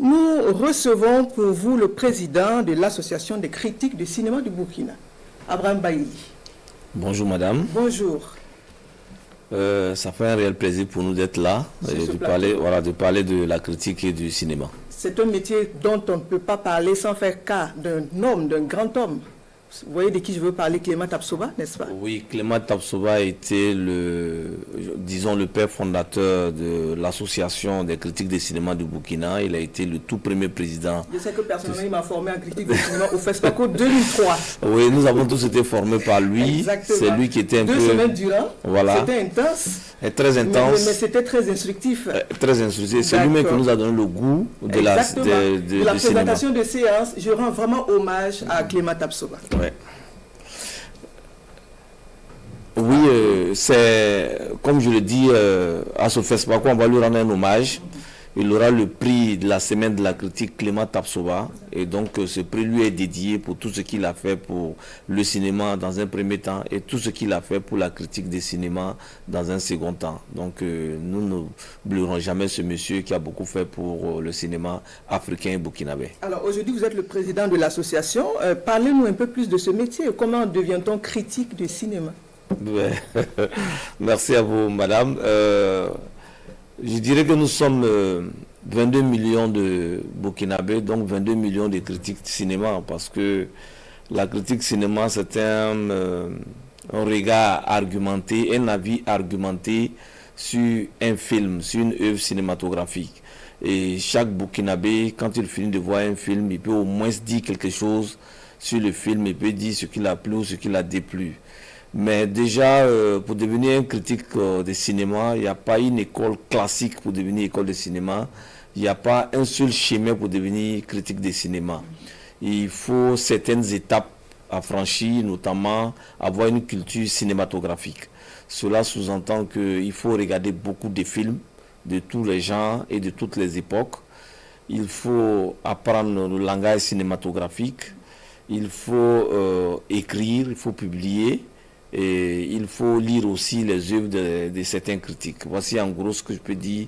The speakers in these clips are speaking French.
Nous recevons pour vous le président de l'Association des critiques de cinéma du Burkina, Abraham Baïli. Bonjour madame. Bonjour. Ça fait un réel plaisir pour nous d'être là et de parler de la critique et du cinéma. C'est un métier dont on ne peut pas parler sans faire cas d'un homme, d'un grand homme. Vous voyez de qui je veux parler, Clément Tapsoba, n'est-ce pas? Oui, Clément Tapsoba a été le père fondateur de l'association des critiques de cinéma du Burkina. Il a été le tout premier président. Je sais que personnellement, il m'a formé en critique de cinéma au FESPACO 2003. Oui, nous avons tous été formés par lui. Exactement. C'est lui qui était un peu... 2 semaines durant. Voilà. C'était intense. Et très intense. Mais c'était très instructif. Très instructif. C'est lui-même qui nous a donné le goût de la présentation de séance. Je rends vraiment hommage à Clément Tapsoba. Ouais. Oui, c'est comme je le dis à ce FESPACO, on va lui rendre un hommage. Il aura le prix de la semaine de la critique Clément Tapsoba. Et donc ce prix lui est dédié pour tout ce qu'il a fait pour le cinéma dans un premier temps et tout ce qu'il a fait pour la critique des cinémas dans un second temps. Donc nous n'oublierons jamais ce monsieur qui a beaucoup fait pour le cinéma africain et burkinabé. Alors aujourd'hui vous êtes le président de l'association. Parlez-nous un peu plus de ce métier. Comment devient-on critique de cinéma? Merci à vous madame. Je dirais que nous sommes 22 millions de Burkinabés, donc 22 millions de critiques de cinéma, parce que la critique cinéma, c'est un regard argumenté, un avis argumenté sur un film, sur une œuvre cinématographique. Et chaque Burkinabé, quand il finit de voir un film, il peut au moins dire quelque chose sur le film, il peut dire ce qu'il a plu ou ce qu'il a déplu. Mais déjà, pour devenir un critique de cinéma, il n'y a pas une école classique pour devenir école de cinéma. Il n'y a pas un seul chemin pour devenir critique de cinéma. Il faut certaines étapes à franchir, notamment avoir une culture cinématographique. Cela sous-entend qu'il faut regarder beaucoup de films de tous les genres et de toutes les époques. Il faut apprendre le langage cinématographique. Il faut écrire, il faut publier. Et il faut lire aussi les œuvres de certains critiques. Voici en gros ce que je peux dire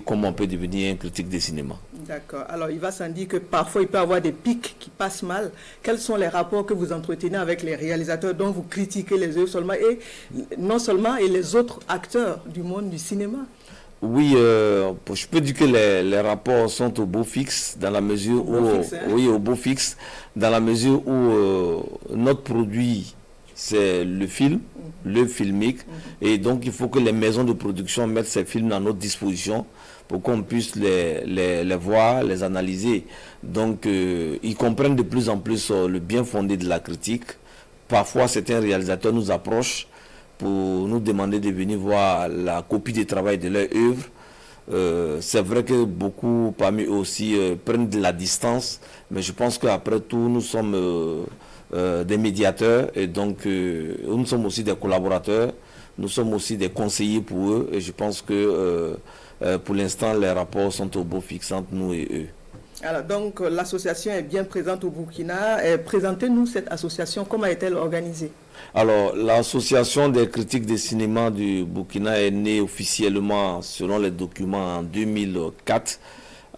comment on peut devenir un critique de cinéma. D'accord. Alors il va sans dire que parfois il peut y avoir des pics qui passent mal. Quels sont les rapports que vous entretenez avec les réalisateurs dont vous critiquez les œuvres seulement et non seulement et les autres acteurs du monde du cinéma? Oui, je peux dire que les rapports sont au beau fixe dans la mesure au beau fixe dans la mesure où notre produit c'est le film, le filmique, et donc il faut que les maisons de production mettent ces films à notre disposition pour qu'on puisse les voir, les analyser. Donc ils comprennent de plus en plus le bien fondé de la critique. Parfois certains réalisateurs nous approchent pour nous demander de venir voir la copie de travail de leur œuvre. C'est vrai que beaucoup parmi eux aussi prennent de la distance, mais je pense qu'après tout nous sommes des médiateurs et donc nous sommes aussi des collaborateurs, nous sommes aussi des conseillers pour eux et je pense que pour l'instant les rapports sont au beau fixe entre nous et eux. Alors donc l'association est bien présente au Burkina. Présentez-nous cette association, comment est-elle organisée? Alors l'association des critiques de cinéma du Burkina est née officiellement selon les documents en 2004.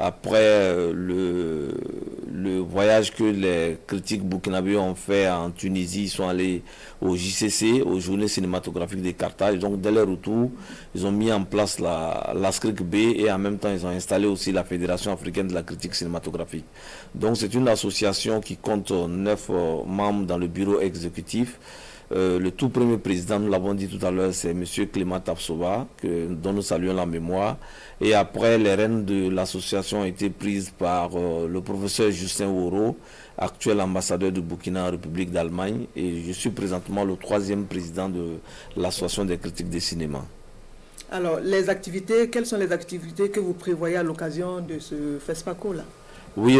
Après le voyage que les critiques burkinabés ont fait en Tunisie, ils sont allés au JCC, aux Journées cinématographiques de Carthage. Donc dès leur retour, ils ont mis en place la SCRIC-B et en même temps ils ont installé aussi la Fédération africaine de la critique cinématographique. Donc c'est une association qui compte 9 membres dans le bureau exécutif. Le tout premier président, nous l'avons dit tout à l'heure, c'est M. Clément Tapsoba, dont nous saluons la mémoire. Et après, les rênes de l'association ont été prises par le professeur Justin Woro, actuel ambassadeur du Burkina en République d'Allemagne. Et je suis présentement le 3e président de l'association des critiques de cinéma. Alors, quelles sont les activités que vous prévoyez à l'occasion de ce FESPACO-là? Oui,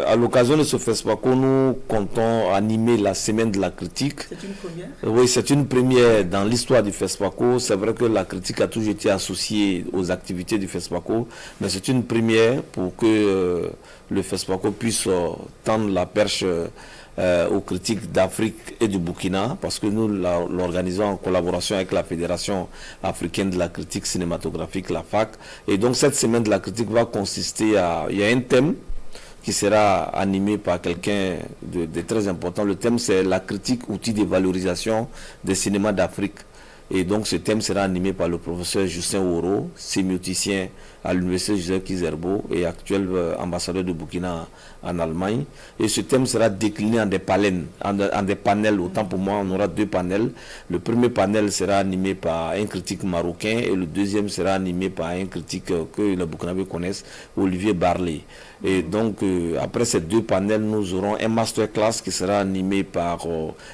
à l'occasion de ce FESPACO, nous comptons animer la semaine de la critique. C'est une première? Oui, c'est une première dans l'histoire du FESPACO. C'est vrai que la critique a toujours été associée aux activités du FESPACO, mais c'est une première pour que le FESPACO puisse tendre la perche aux critiques d'Afrique et du Burkina, parce que nous l'organisons en collaboration avec la Fédération africaine de la critique cinématographique, la FAC. Et donc cette semaine de la critique va consister à... Il y a un thème qui sera animé par quelqu'un de très important. Le thème, c'est la critique, outil de valorisation des cinémas d'Afrique. Et donc ce thème sera animé par le professeur Justin Woro, sémioticien à l'université Joseph Kizerbo et actuel ambassadeur de Burkina en Allemagne. Et ce thème sera décliné en des panels. Autant pour moi, on aura 2 panels. Le premier panel sera animé par un critique marocain et le deuxième sera animé par un critique que les Burkinabés connaissent, Olivier Barley. Et donc, après ces 2 panels, nous aurons un masterclass qui sera animé par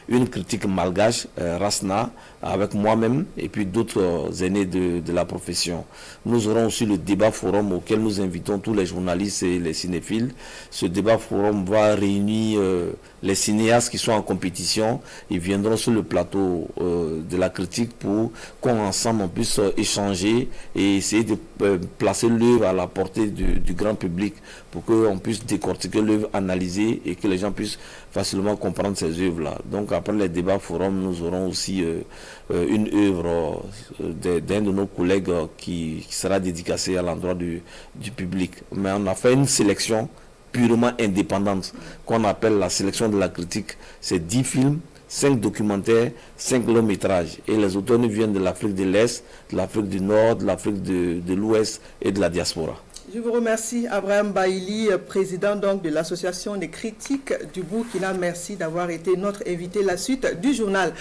une critique malgache, Rasna, avec moi-même et puis d'autres aînés de la profession. Nous aurons aussi le débat forum auquel nous invitons tous les journalistes et les cinéphiles. Ce débat forum va réunir les cinéastes qui sont en compétition. Ils viendront sur le plateau de la critique pour qu'ensemble on puisse échanger et essayer de placer l'œuvre à la portée du grand public pour qu'on puisse décortiquer l'œuvre, analyser et que les gens puissent facilement comprendre ces œuvres-là. Donc après les débats forum, nous aurons aussi une œuvre d'un de nos collègues qui sera dédicacée à l'endroit du public. Mais on a fait une sélection purement indépendante qu'on appelle la sélection de la critique. C'est 10 films, 5 documentaires, 5 longs métrages. Et les auteurs nous viennent de l'Afrique de l'Est, de l'Afrique du Nord, de l'Afrique de l'Ouest et de la diaspora. Je vous remercie, Abraham Baïli, président donc de l'Association des critiques du Burkina. Merci d'avoir été notre invité. La suite du journal.